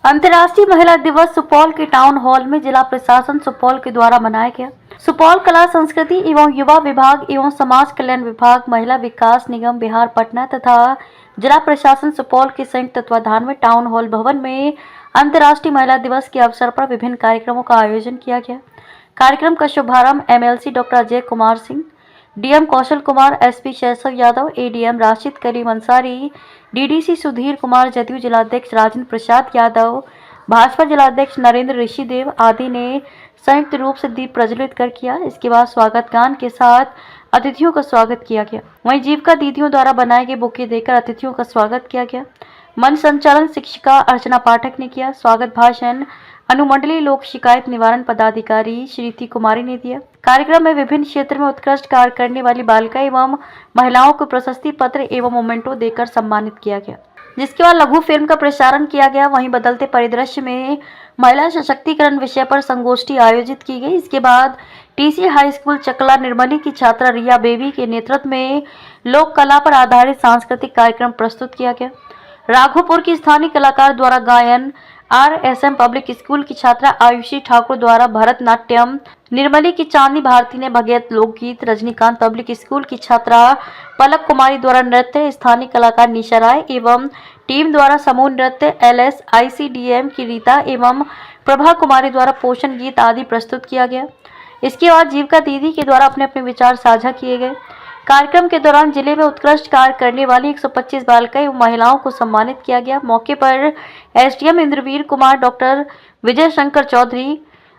अंतर्राष्ट्रीय महिला दिवस सुपौल के टाउन हॉल में जिला प्रशासन सुपौल के द्वारा मनाया गया। सुपौल कला संस्कृति एवं युवा विभाग एवं समाज कल्याण विभाग, महिला विकास निगम बिहार पटना तथा जिला प्रशासन सुपौल के संयुक्त तत्वाधान में टाउन हॉल भवन में अंतर्राष्ट्रीय महिला दिवस के अवसर पर विभिन्न कार्यक्रमों का आयोजन किया गया। कार्यक्रम का शुभारंभ MLC doctor Ajay Kumar Singh, DM Kaushal Kumar, SP Shaishav Yadav, ADM Rashid Karim Ansari, DDC Sudhir Kumar, JDU जिलाध्यक्ष राजेंद्र प्रसाद यादव, भाजपा जिलाध्यक्ष नरेंद्र ऋषिदेव आदि ने संयुक्त रूप से दीप प्रज्वलित कर किया। इसके बाद स्वागत गान के साथ अतिथियों का स्वागत किया गया। वहीं जीविका दीदियों द्वारा बनाए गए बुके देकर अतिथियों का स्वागत किया गया। मंच संचालन शिक्षिका अर्चना पाठक ने किया। स्वागत भाषण अनुमंडलीय लोक शिकायत निवारण पदाधिकारी श्रीति कुमारी ने दिया। कार्यक्रम में विभिन्न क्षेत्र में उत्कृष्ट कार्य करने वाली बालिका एवं महिलाओं को प्रशस्ति पत्र एवं मोमेंटो देकर सम्मानित किया गया, जिसके बाद लघु फिल्म का प्रसारण किया गया। वहीं बदलते परिदृश्य में महिला सशक्तिकरण विषय पर संगोष्ठी आयोजित की गई। इसके बाद टीसी हाई स्कूल चकला निर्मली की छात्रा रिया बेबी के नेतृत्व में लोक कला पर आधारित सांस्कृतिक कार्यक्रम प्रस्तुत किया गया। राघोपुर की स्थानीय कलाकार द्वारा गायन, आरएसएम पब्लिक स्कूल की छात्रा आयुषी ठाकुर द्वारा भरतनाट्यम, निर्मली की चांदनी भारती ने भगत लोकगीत, रजनीकांत पब्लिक स्कूल की छात्रा पलक कुमारी द्वारा नृत्य, स्थानीय कलाकार निशा राय एवं टीम द्वारा समूह नृत्य, LSICDM की रीता एवं प्रभा कुमारी द्वारा पोषण गीत आदि प्रस्तुत किया गया। इसके बाद जीविका दीदी के द्वारा अपने अपने विचार साझा किए गए। कार्यक्रम के दौरान जिले में उत्कृष्ट कार्य करने वाली 125 बालिकाएं एवं महिलाओं को सम्मानित किया गया। मौके पर एसडीएम इंद्रवीर कुमार, डॉक्टर विजय शंकर चौधरी,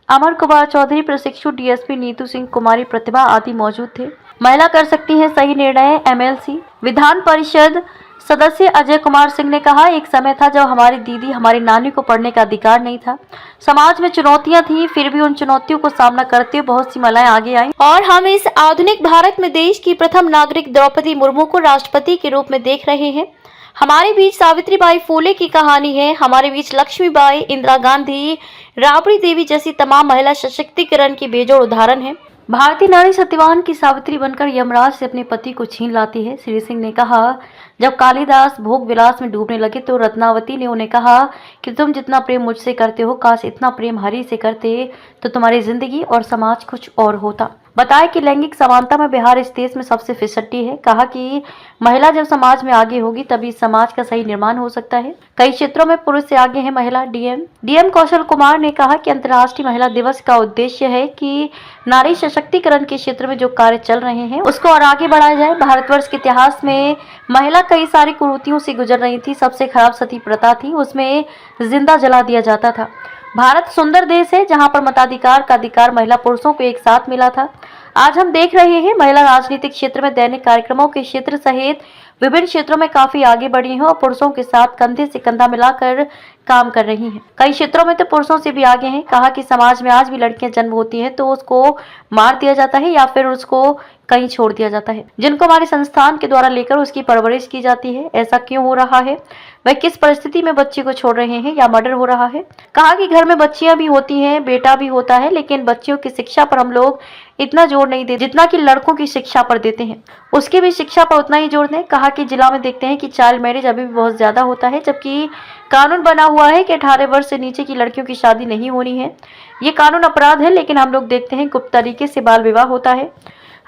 अमर कुमार चौधरी, प्रशिक्षु डीएसपी नीतू सिंह कुमारी, प्रतिभा आदि मौजूद थे। महिला कर सकती है सही निर्णय। एमएलसी विधान परिषद सदस्य अजय कुमार सिंह ने कहा, एक समय था जब हमारी दीदी, हमारी नानी को पढ़ने का अधिकार नहीं था। समाज में चुनौतियां थी, फिर भी उन चुनौतियों को सामना करते हुए बहुत सी महिलाएं आगे आई और हम इस आधुनिक भारत में देश की प्रथम नागरिक द्रौपदी मुर्मू को राष्ट्रपति के रूप में देख रहे हैं। हमारे बीच सावित्रीबाई फूले की कहानी है। हमारे बीच लक्ष्मीबाई, इंदिरा गांधी, राबड़ी देवी जैसी तमाम महिला सशक्तिकरण की बेजोड़ उदाहरण है। भारतीय नारी सत्यवान की सावित्री बनकर यमराज से अपने पति को छीन लाती है। श्री सिंह ने कहा, जब कालिदास भोग विलास में डूबने लगे तो रत्नावती ने उन्हें कहा कि तुम जितना प्रेम मुझसे करते हो, काश इतना प्रेम हरि से करते तो तुम्हारी जिंदगी और समाज कुछ और होता। बताया कि लैंगिक समानता में बिहार इस देश में सबसे फिसड्डी है। कहा कि महिला जब समाज में आगे होगी तभी समाज का सही निर्माण हो सकता है। कई क्षेत्रों में पुरुष से आगे है महिला। डीएम कौशल कुमार ने कहा कि अंतर्राष्ट्रीय महिला दिवस का उद्देश्य है कि नारी सशक्तिकरण के क्षेत्र में जो कार्य चल रहे हैं उसको और आगे बढ़ाया जाए। भारतवर्ष के इतिहास में महिला कई सारी कुरीतियों से गुजर रही थी। सबसे खराब सती प्रथा थी, उसमें जिंदा जला दिया जाता था। भारत सुंदर देश है जहां पर मताधिकार का अधिकार महिला पुरुषों को एक साथ मिला था। आज हम देख रहे हैं महिला राजनीतिक क्षेत्र में दैनिक कार्यक्रमों के क्षेत्र सहित विभिन्न क्षेत्रों में काफी आगे बढ़ी हैं और पुरुषों के साथ कंधे से कंधा मिलाकर काम कर रही हैं। कई क्षेत्रों में तो पुरुषों से भी आगे हैं। कहा कि समाज में आज भी लड़कियां जन्म होती हैं तो उसको मार दिया जाता है या फिर उसको कहीं छोड़ दिया जाता है, जिनको हमारे संस्थान के द्वारा लेकर उसकी परवरिश की जाती है। ऐसा क्यों हो रहा है? वह किस परिस्थिति में बच्चे को छोड़ रहे हैं या मर्डर हो रहा है? कहा कि घर में बच्चियां भी होती हैं, बेटा भी होता है, लेकिन बच्चियों की शिक्षा पर हम लोग इतना जोर नहीं देते जितना कि लड़कों की शिक्षा पर देते हैं। उसकी भी शिक्षा पर उतना ही जोर दें। कहा कि जिला में देखते हैं कि चाइल्ड मैरिज अभी भी बहुत ज्यादा होता है, जबकि कानून बना हुआ है कि 18 वर्ष से नीचे की लड़कियों की शादी नहीं होनी है। ये कानून अपराध है, लेकिन हम लोग देखते हैं गुप्त तरीके से बाल विवाह होता है।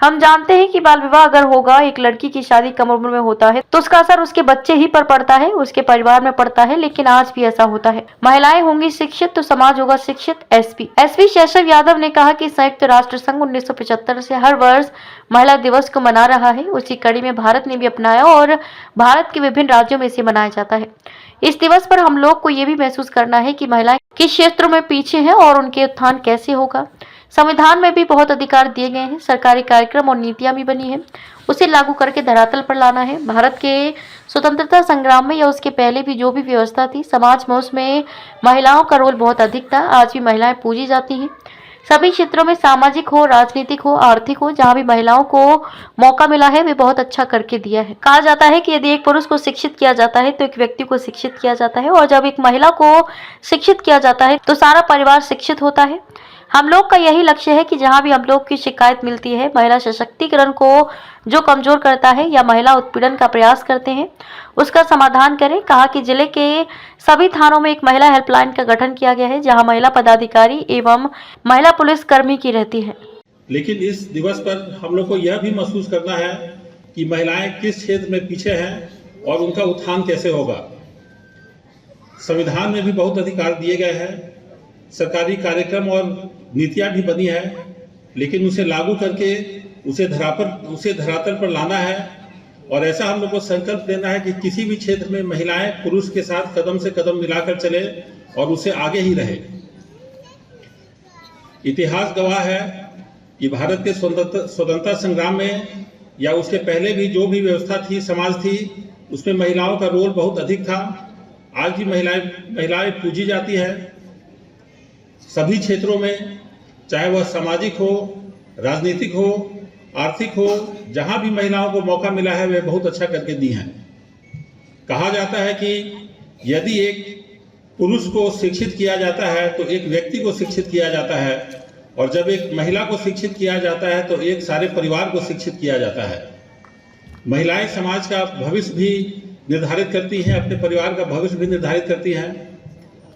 हम जानते हैं कि बाल विवाह अगर होगा, एक लड़की की शादी कम उम्र में होता है तो उसका असर उसके बच्चे ही पर पड़ता है, उसके परिवार में पड़ता है, लेकिन आज भी ऐसा होता है। महिलाएं होंगी शिक्षित तो समाज होगा शिक्षित। एसपी शैशव यादव ने कहा कि संयुक्त राष्ट्र संघ 1975 से हर वर्ष महिला दिवस को मना रहा है। उसी कड़ी में भारत ने भी अपनाया और भारत के विभिन्न राज्यों में इसे मनाया जाता है। इस दिवस पर हम लोग को ये भी महसूस करना है कि महिलाएं किस क्षेत्रों में पीछे हैं और उनके उत्थान कैसे होगा। संविधान में भी बहुत अधिकार दिए गए हैं, सरकारी कार्यक्रम और नीतियां भी बनी हैं, उसे लागू करके धरातल पर लाना है। भारत के स्वतंत्रता संग्राम में या उसके पहले भी जो भी व्यवस्था थी समाज में, उसमें महिलाओं का रोल बहुत अधिक था। आज भी महिलाएं पूजी जाती हैं। सभी क्षेत्रों में, सामाजिक हो, राजनीतिक हो, आर्थिक हो, जहां भी महिलाओं को मौका मिला है वे बहुत अच्छा करके दिया है। कहा जाता है कि यदि एक पुरुष को शिक्षित किया जाता है तो एक व्यक्ति को शिक्षित किया जाता है, और जब एक महिला को शिक्षित किया जाता है तो सारा परिवार शिक्षित होता है। हम लोग का यही लक्ष्य है कि जहां भी हम लोग की शिकायत मिलती है, महिला सशक्तिकरण को जो कमजोर करता है या महिला उत्पीड़न का प्रयास करते हैं, उसका समाधान करें। कहा कि जिले के सभी थानों में एक महिला हेल्पलाइन का गठन किया गया है, जहां महिला पदाधिकारी एवं महिला पुलिस कर्मी की रहती है। लेकिन इस दिवस पर हम लोग को यह भी महसूस करना है कि महिलाएं किस क्षेत्र में पीछे हैं और उनका उत्थान कैसे होगा। संविधान में भी बहुत अधिकार दिए गए हैं, सरकारी कार्यक्रम और नीतियां भी बनी है, लेकिन उसे लागू करके उसे धरातल पर लाना है। और ऐसा हम लोग को संकल्प लेना है कि किसी भी क्षेत्र में महिलाएं पुरुष के साथ कदम से कदम मिलाकर चले और उससे आगे ही रहे। इतिहास गवाह है कि भारत के स्वतंत्रता संग्राम में या उसके पहले भी जो भी व्यवस्था थी, समाज थी, उसमें महिलाओं का रोल बहुत अधिक था। आज भी महिलाएं पूजी जाती है सभी क्षेत्रों में, चाहे वह सामाजिक हो, राजनीतिक हो, आर्थिक हो। जहां भी महिलाओं को मौका मिला है वे बहुत अच्छा करके दी हैं। कहा जाता है कि यदि एक पुरुष को शिक्षित किया जाता है तो एक व्यक्ति को शिक्षित किया जाता है, और जब एक महिला को शिक्षित किया जाता है तो एक सारे परिवार को शिक्षित किया जाता है। महिलाएं समाज का भविष्य भी निर्धारित करती हैं, अपने परिवार का भविष्य भी निर्धारित करती हैं।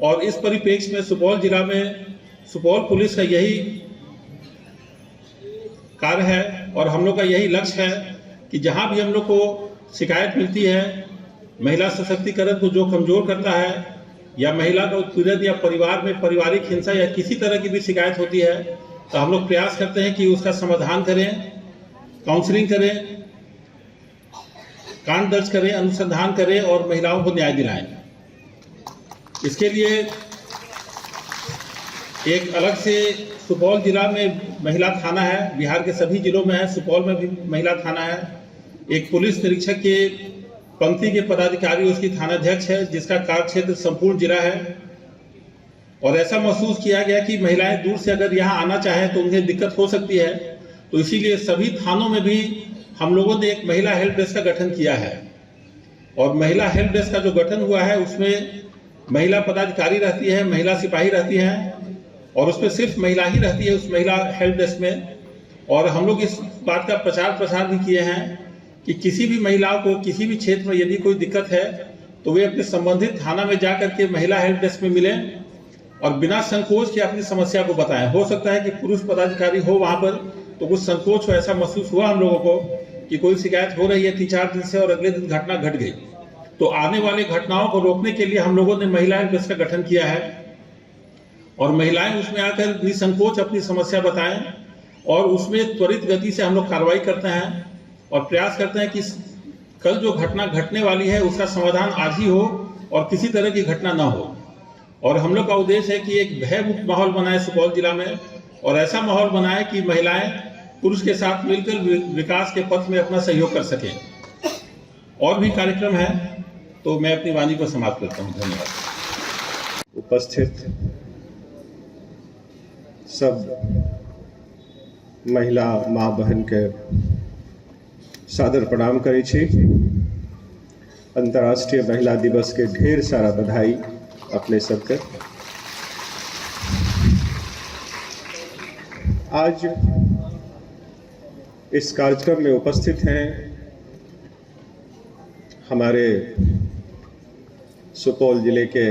और इस परिप्रेक्ष्य में सुपौल जिला में सुपौल पुलिस का यही कार्य है और हम लोग का यही लक्ष्य है कि जहां भी हम लोग को शिकायत मिलती है महिला सशक्तिकरण को जो कमजोर करता है, या महिला का उत्पीड़न या परिवार में पारिवारिक हिंसा या किसी तरह की भी शिकायत होती है, तो हम लोग प्रयास करते हैं कि उसका समाधान करें, काउंसलिंग करें, कांड दर्ज करें, अनुसंधान करें और महिलाओं को न्याय दिलाएं। इसके लिए एक अलग से सुपौल जिला में महिला थाना है, बिहार के सभी जिलों में है, सुपौल में भी महिला थाना है। एक पुलिस निरीक्षक के पंक्ति के पदाधिकारी उसकी थानाध्यक्ष है, जिसका कार्य क्षेत्र संपूर्ण जिला है। और ऐसा महसूस किया गया कि महिलाएं दूर से अगर यहाँ आना चाहें तो उन्हें दिक्कत हो सकती है, तो इसीलिए सभी थानों में भी हम लोगों ने एक महिला हेल्प डेस्क का गठन किया है। और महिला हेल्प डेस्क का जो गठन हुआ है उसमें महिला पदाधिकारी रहती है, महिला सिपाही रहती हैं, और उसमें सिर्फ महिला ही रहती है उस महिला हेल्प डेस्क में। और हम लोग इस बात का प्रचार प्रसार भी किए हैं कि किसी भी महिलाओं को किसी भी क्षेत्र में यदि कोई दिक्कत है तो वे अपने संबंधित थाना में जा करके महिला हेल्प डेस्क में मिलें और बिना संकोच के अपनी समस्या को बताएं। हो सकता है कि पुरुष पदाधिकारी हो वहां पर तो कुछ संकोच हो, ऐसा महसूस हुआ हम लोगों को कि कोई शिकायत हो रही है 3-4 दिन से और अगले दिन घटना घट गई। तो आने वाले घटनाओं को रोकने के लिए हम लोगों ने महिला हेल्प डेस्क का गठन किया है और महिलाएं उसमें आकर निसंकोच अपनी समस्या बताएं और उसमें त्वरित गति से हम लोग कार्रवाई करते हैं और प्रयास करते हैं कि कल जो घटना घटने वाली है उसका समाधान आज ही हो और किसी तरह की घटना ना हो। और हम लोग का उद्देश्य है कि एक भयमुक्त माहौल बनाए सुपौल जिला में, और ऐसा माहौल बनाए कि महिलाएं पुरुष के साथ मिलकर विकास के पथ में अपना सहयोग कर सकें। और भी कार्यक्रम है, तो मैं अपनी वाणी को समाप्त करता हूँ। धन्यवाद। उपस्थित सब महिला माँ बहन के सादर प्रणाम करै छी। अंतर्राष्ट्रीय महिला दिवस के ढेर सारा बधाई अपने सबके। आज इस कार्यक्रम में उपस्थित हैं हमारे सुपौल जिले के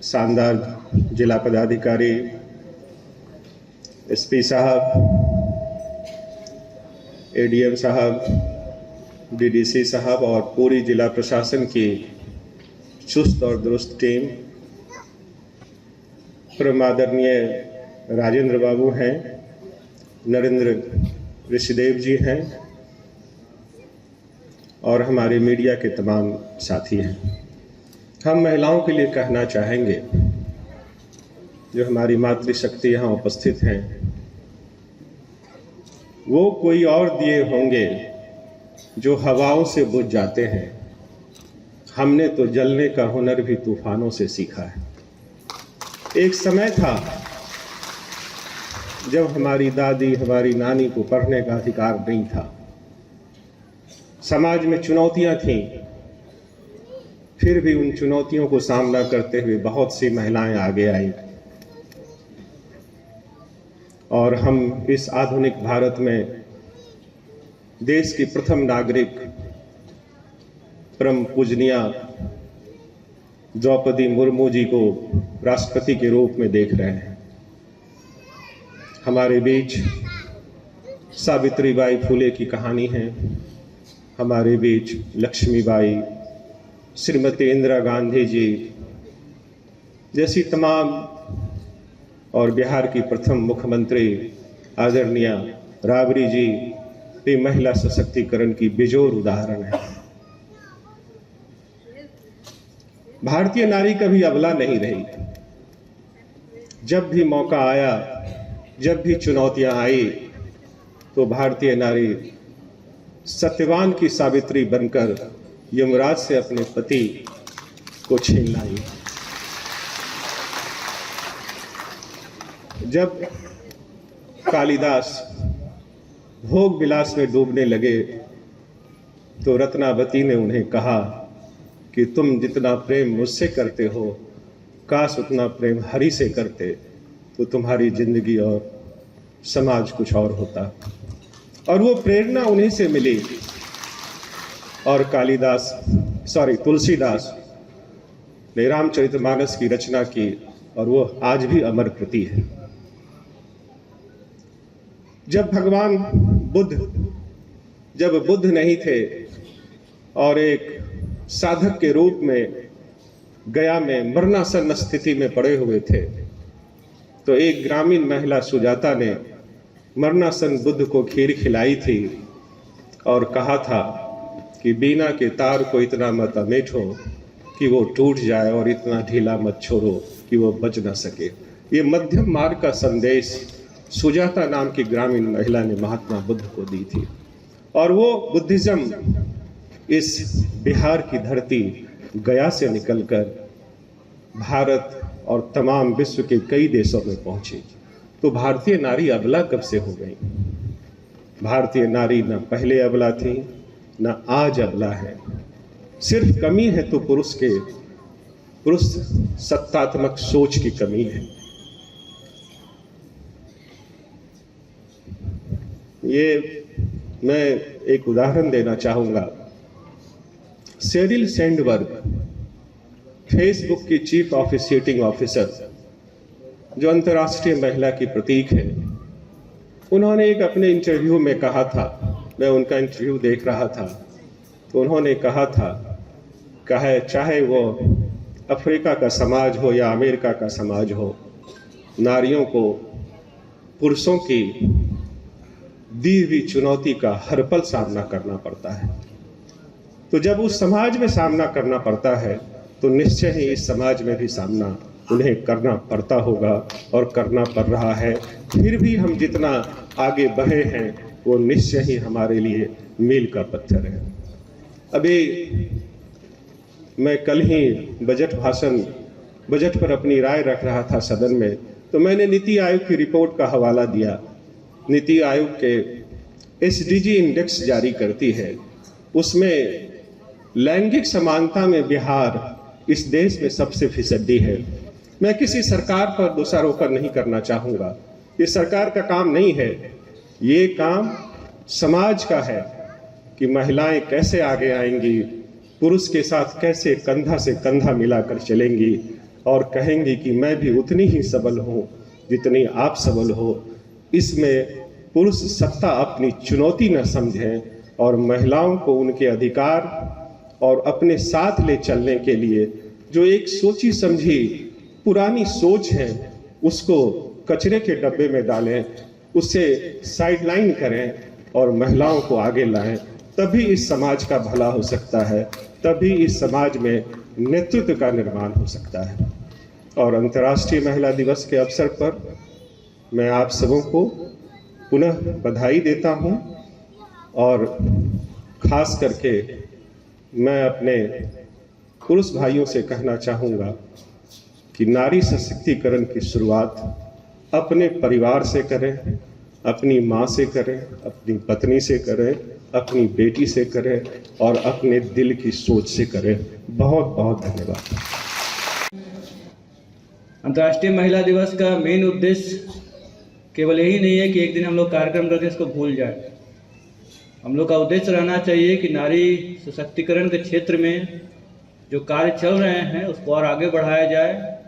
शानदार जिला पदाधिकारी एसपी साहब, एडीएम साहब, डीडीसी साहब और पूरी जिला प्रशासन की चुस्त और दुरुस्त टीम। परम आदरणीय राजेंद्र बाबू हैं, नरेंद्र ऋषिदेव जी हैं और हमारे मीडिया के तमाम साथी हैं। हम महिलाओं के लिए कहना चाहेंगे, जो हमारी मातृशक्ति यहाँ उपस्थित हैं, वो कोई और दिए होंगे जो हवाओं से बुझ जाते हैं। हमने तो जलने का हुनर भी तूफानों से सीखा है। एक समय था जब हमारी दादी, हमारी नानी को पढ़ने का अधिकार नहीं था। समाज में चुनौतियां थीं, फिर भी उन चुनौतियों को सामना करते हुए बहुत सी महिलाएं आगे आई। और हम इस आधुनिक भारत में देश की प्रथम नागरिक परम पूजनीय द्रौपदी मुर्मू जी को राष्ट्रपति के रूप में देख रहे हैं। हमारे बीच सावित्रीबाई फुले की कहानी है, हमारे बीच लक्ष्मीबाई, श्रीमती इंदिरा गांधी जी जैसी तमाम, और बिहार की प्रथम मुख्यमंत्री आदरणीय राबड़ी जी भी महिला सशक्तिकरण की बेजोर उदाहरण है। भारतीय नारी कभी अबला नहीं रही। जब भी मौका आया, जब भी चुनौतियां आई, तो भारतीय नारी सत्यवान की सावित्री बनकर यमराज से अपने पति को छीन लाई। जब कालिदास भोग विलास में डूबने लगे तो रत्नावती ने उन्हें कहा कि तुम जितना प्रेम मुझसे करते हो, काश उतना प्रेम हरि से करते तो तुम्हारी जिंदगी और समाज कुछ और होता। और वो प्रेरणा उन्हीं से मिली। और तुलसीदास ने रामचरितमानस की रचना की और वो आज भी अमर कृति है। जब भगवान बुद्ध नहीं थे और एक साधक के रूप में गया में मरणासन्न स्थिति में पड़े हुए थे, तो एक ग्रामीण महिला सुजाता ने मरणासन्न बुद्ध को खीर खिलाई थी और कहा था कि बीना के तार को इतना मत अमेठो कि वो टूट जाए और इतना ढीला मत छोड़ो कि वो बच न सके। ये मध्यम मार्ग का संदेश सुजाता नाम की ग्रामीण महिला ने महात्मा बुद्ध को दी थी। और वो बुद्धिज्म इस बिहार की धरती गया से निकलकर भारत और तमाम विश्व के कई देशों में पहुंची। तो भारतीय नारी अबला कब से हो गई? भारतीय नारी न पहले अबला थी न आज अबला है। सिर्फ कमी है तो पुरुष सत्तात्मक सोच की कमी है। ये मैं एक उदाहरण देना चाहूंगा। शेरिल सैंडबर्ग, फेसबुक की चीफ ऑफिशिएटिंग ऑफिसर, जो अंतर्राष्ट्रीय महिला की प्रतीक है, उन्होंने एक अपने इंटरव्यू में कहा था, मैं उनका इंटरव्यू देख रहा था, तो उन्होंने कहा था चाहे वो अफ्रीका का समाज हो या अमेरिका का समाज हो, नारियों को पुरुषों की दी हुई चुनौती का हर पल सामना करना पड़ता है। तो जब उस समाज में सामना करना पड़ता है तो निश्चय ही इस समाज में भी सामना उन्हें करना पड़ता होगा और करना पड़ रहा है। फिर भी हम जितना आगे बढ़े हैं वो निश्चय ही हमारे लिए मील का पत्थर है। अभी मैं कल ही बजट पर अपनी राय रख रहा था सदन में, तो मैंने नीति आयोग की रिपोर्ट का हवाला दिया। नीति आयोग के SDG इंडेक्स जारी करती है, उसमें लैंगिक समानता में बिहार इस देश में सबसे फीसदी है। मैं किसी सरकार पर दोषारोपण नहीं करना चाहूँगा, ये सरकार का काम नहीं है, ये काम समाज का है कि महिलाएं कैसे आगे आएंगी, पुरुष के साथ कैसे कंधा से कंधा मिलाकर चलेंगी और कहेंगी कि मैं भी उतनी ही सबल हूँ जितनी आप सबल हो। इसमें पुरुष सत्ता अपनी चुनौती न समझें और महिलाओं को उनके अधिकार और अपने साथ ले चलने के लिए जो एक सोची समझी पुरानी सोच है उसको कचरे के डब्बे में डालें, उससे साइडलाइन करें और महिलाओं को आगे लाएं। तभी इस समाज का भला हो सकता है, तभी इस समाज में नेतृत्व का निर्माण हो सकता है। और अंतर्राष्ट्रीय महिला दिवस के अवसर पर मैं आप सबों को पुनः बधाई देता हूं और खास करके मैं अपने पुरुष भाइयों से कहना चाहूँगा कि नारी सशक्तिकरण की शुरुआत अपने परिवार से करें, अपनी माँ से करें, अपनी पत्नी से करें, अपनी बेटी से करें और अपने दिल की सोच से करें। बहुत बहुत धन्यवाद। अंतर्राष्ट्रीय महिला दिवस का मेन उद्देश्य केवल यही नहीं है कि एक दिन हम लोग कार्यक्रम करके इसको भूल जाए। हम लोग का उद्देश्य रहना चाहिए कि नारी सशक्तिकरण के क्षेत्र में जो कार्य चल रहे हैं उसको और आगे बढ़ाया जाए,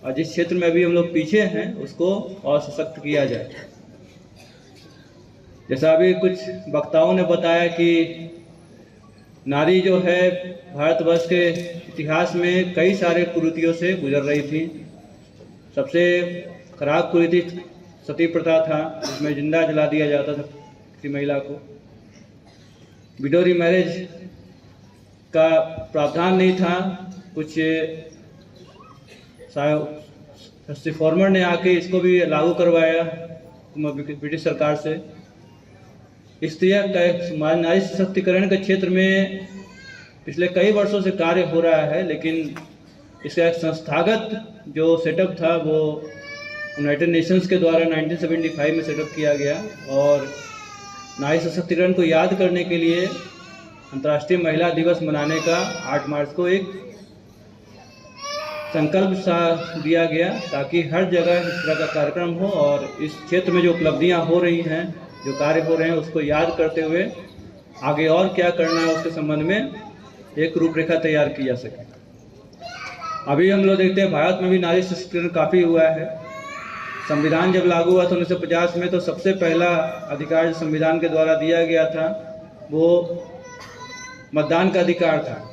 और जिस क्षेत्र में अभी हम लोग पीछे हैं उसको और सशक्त किया जाए। जैसा अभी कुछ वक्ताओं ने बताया कि नारी जो है भारतवर्ष के इतिहास में कई सारे कुरीतियों से गुजर रही थी। सबसे खराब कुरीति सती प्रथा था, जिसमें जिंदा जला दिया जाता था किसी महिला को। विडोरी मैरिज का प्रावधान नहीं था, कुछ रिफॉर्मर ने आके इसको भी लागू करवाया ब्रिटिश सरकार से। इस तरह नारी सशक्तिकरण के क्षेत्र में पिछले कई वर्षों से कार्य हो रहा है, लेकिन इसका एक संस्थागत जो सेटअप था वो यूनाइटेड नेशंस के द्वारा 1975 में सेटअप किया गया। और नारी सशक्तिकरण को याद करने के लिए अंतर्राष्ट्रीय महिला दिवस मनाने का 8 मार्च को एक संकल्प सा दिया गया, ताकि हर जगह इस तरह का कार्यक्रम हो और इस क्षेत्र में जो उपलब्धियां हो रही हैं, जो कार्य हो रहे हैं, उसको याद करते हुए आगे और क्या करना है उसके संबंध में एक रूपरेखा तैयार की जा सके। अभी हम लोग देखते हैं भारत में भी नारी सशक्तिकरण काफ़ी हुआ है। संविधान जब लागू हुआ था 1950 में, तो सबसे पहला अधिकार जो संविधान के द्वारा दिया गया था वो मतदान का अधिकार था।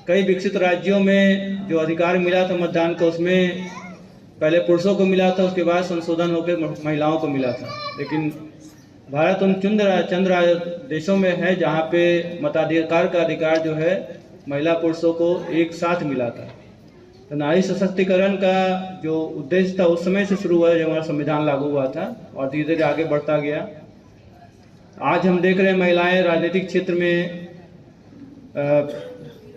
कई विकसित राज्यों में जो अधिकार मिला था मतदान का, उसमें पहले पुरुषों को मिला था, उसके बाद संशोधन होकर महिलाओं को मिला था। लेकिन भारत उन चंद देशों में है जहाँ पे मताधिकार का अधिकार जो है महिला पुरुषों को एक साथ मिला था। तो नारी सशक्तिकरण का जो उद्देश्य था उस समय से शुरू हुआ जब हमारा संविधान लागू हुआ था और धीरे धीरे आगे बढ़ता गया। आज हम देख रहे हैं महिलाएं राजनीतिक क्षेत्र में,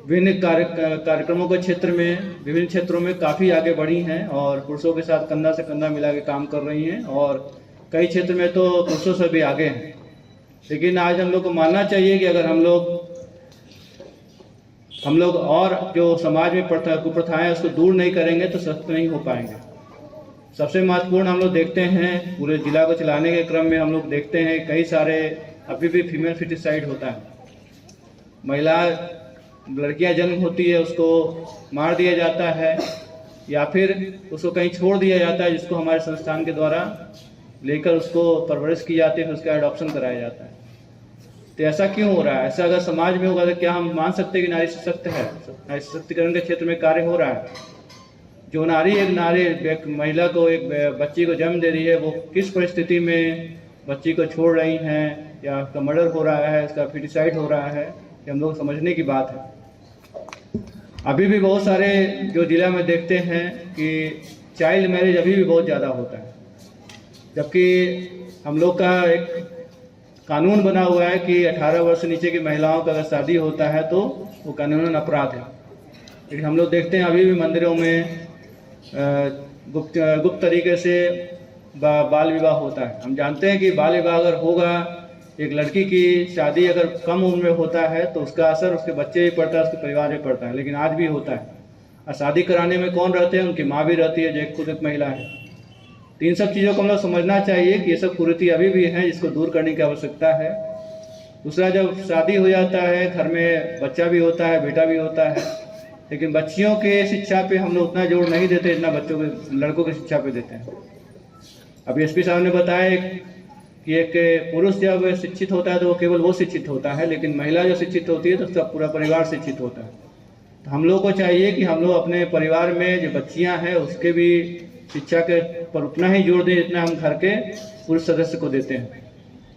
विभिन्न कार्यक्रमों के क्षेत्र में, विभिन्न क्षेत्रों में काफ़ी आगे बढ़ी हैं और पुरुषों के साथ कंधा से कंधा मिला के काम कर रही हैं, और कई क्षेत्र में तो पुरुषों से भी आगे हैं। लेकिन आज हम लोग को मानना चाहिए कि अगर हम लोग और जो समाज में कुप्रथाएं उसको दूर नहीं करेंगे तो सशक्त नहीं हो पाएंगे। सबसे महत्वपूर्ण हम लोग देखते हैं पूरे जिला को चलाने के क्रम में हम लोग देखते हैं कई सारे अभी भी फीमेल फिटिसाइड होता है। महिला लड़कियां जन्म होती है उसको मार दिया जाता है या फिर उसको कहीं छोड़ दिया जाता है, जिसको हमारे संस्थान के द्वारा लेकर उसको परवरिश की जाती है, फिर उसका एडॉप्शन कराया जाता है। तो ऐसा क्यों हो रहा है? ऐसा अगर समाज में होगा तो क्या हम मान सकते हैं कि नारी सशक्त है? नारी सशक्तिकरण के क्षेत्र में कार्य हो रहा है। जो एक महिला को एक बच्ची को जन्म दे रही है, वो किस परिस्थिति में बच्ची को छोड़ रही हैं, या उसका मर्डर हो रहा है, उसका फिटिसाइड हो रहा है, ये हम लोग समझने की बात है। अभी भी बहुत सारे जो जिला में देखते हैं कि चाइल्ड मैरिज अभी भी बहुत ज़्यादा होता है, जबकि हम लोग का एक कानून बना हुआ है कि 18 वर्ष से नीचे की महिलाओं का अगर शादी होता है तो वो कानूनन अपराध है। लेकिन हम लोग देखते हैं अभी भी मंदिरों में गुप्त तरीके से बाल विवाह होता है। हम जानते हैं कि बाल विवाह अगर होगा, एक लड़की की शादी अगर कम उम्र में होता है तो उसका असर उसके बच्चे पे पड़ता है, उसके परिवार पे पड़ता है। लेकिन आज भी होता है। और शादी कराने में कौन रहते हैं? उनकी माँ भी रहती है, जो खुद एक महिला है। तो इन सब चीज़ों को हम लोग समझना चाहिए कि ये सब कुरीति अभी भी हैं, जिसको दूर करने की आवश्यकता है। दूसरा, जब शादी हो जाता है, घर में बच्चा भी होता है, बेटा भी होता है, लेकिन बच्चियों के शिक्षा पे हम लोग उतना जोर नहीं देते जितना बच्चों के लड़कों की शिक्षा पे देते हैं। अभी एसपी साहब ने बताया कि एक पुरुष जब शिक्षित होता है तो वो केवल वो शिक्षित होता है, लेकिन महिला जो शिक्षित होती है तो उसका पूरा परिवार शिक्षित होता है। तो हम लोग को चाहिए कि हम लोग अपने परिवार में जो बच्चियां हैं उसके भी शिक्षा के पर उतना ही जोर दें जितना हम घर के पुरुष सदस्य को देते हैं।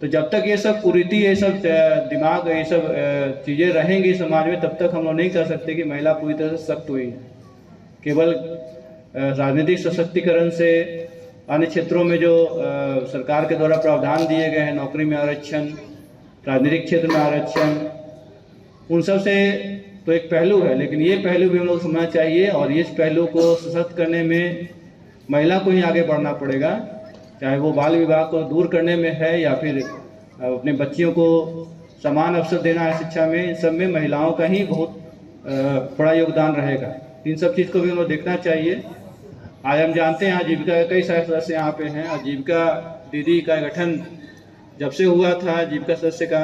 तो जब तक ये सब कुरीति, ये सब दिमाग, ये सब चीज़ें रहेंगी समाज में, तब तक हम लोग नहीं कर सकते कि महिला पूरी तरह से सख्त हुई है। केवल राजनीतिक सशक्तिकरण से, अन्य क्षेत्रों में जो सरकार के द्वारा प्रावधान दिए गए हैं, नौकरी में आरक्षण, राजनीतिक क्षेत्र में आरक्षण, उन सब से तो एक पहलू है, लेकिन ये पहलू भी हम लोग समझना चाहिए। और इस पहलू को सशक्त करने में महिला को ही आगे बढ़ना पड़ेगा, चाहे वो बाल विवाह को दूर करने में है या फिर अपने बच्चियों को समान अवसर देना है शिक्षा में। इन सब में महिलाओं का ही बहुत बड़ा योगदान रहेगा। इन सब चीज़ को भी हम लोग देखना चाहिए। आज हम जानते हैं आजीविका के कई सारे सदस्य यहाँ पे हैं। आजीविका दीदी का गठन जब से हुआ था आजीविका सदस्य का,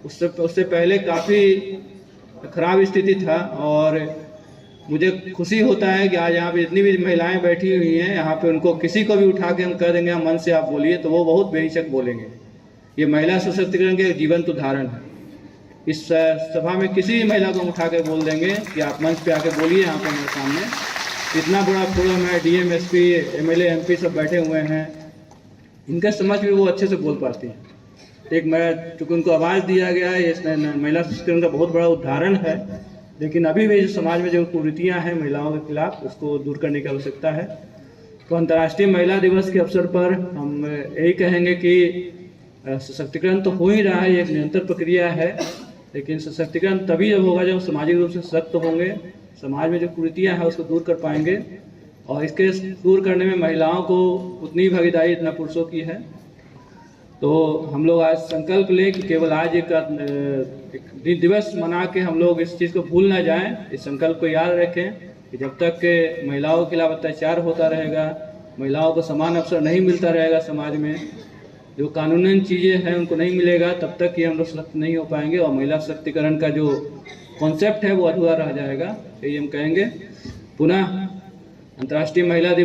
उससे पहले काफ़ी खराब स्थिति था। और मुझे खुशी होता है कि आज यहाँ पे जितनी भी महिलाएं बैठी हुई हैं, यहाँ पे उनको किसी को भी उठा के हम कह देंगे हम मन से आप बोलिए, तो वो बहुत बेहिचक बोलेंगे। ये महिला सशक्तिकरण के जीवंत उदाहरण है। इस सभा में किसी भी महिला को उठा के बोल देंगे कि आप मंच पे आके बोलिए यहाँ पे मेरे सामने। इतना बड़ा फोरम है, डीएम, एसपी, एमएलए, एमपी सब बैठे हुए हैं, इनके समझ में वो अच्छे से बोल पाती हैं। एक चूँकि उनको आवाज़ दिया गया है, ये महिला सशक्तिकरण का बहुत बड़ा उदाहरण है। लेकिन अभी भी जो समाज में जो कुरीतियाँ हैं महिलाओं के खिलाफ, उसको दूर करने की आवश्यकता है। तो अंतर्राष्ट्रीय महिला दिवस के अवसर पर हम यही कहेंगे कि सशक्तिकरण तो हो ही रहा है, ये एक निरंतर प्रक्रिया है। लेकिन सशक्तिकरण तभी जब होगा जब सामाजिक रूप से सशक्त होंगे, समाज में जो कुरीतियाँ हैं उसको दूर कर पाएंगे। और इसके दूर करने में महिलाओं को उतनी भागीदारी जितना पुरुषों की है। तो हम लोग आज संकल्प लें कि केवल आज एक दिवस मना के हम लोग इस चीज़ को भूल ना जाएं। इस संकल्प को याद रखें कि जब तक के महिलाओं के खिलाफ अत्याचार होता रहेगा, महिलाओं को समान अवसर नहीं मिलता रहेगा, समाज में जो कानूनन चीज़ें हैं उनको नहीं मिलेगा, तब तक ये हम लोग सशक्त नहीं हो पाएंगे और महिला सशक्तिकरण का जो कॉन्सेप्ट है वो अधूरा रह जाएगा। यही हम कहेंगे। पुनः अंतर्राष्ट्रीय महिला दिवस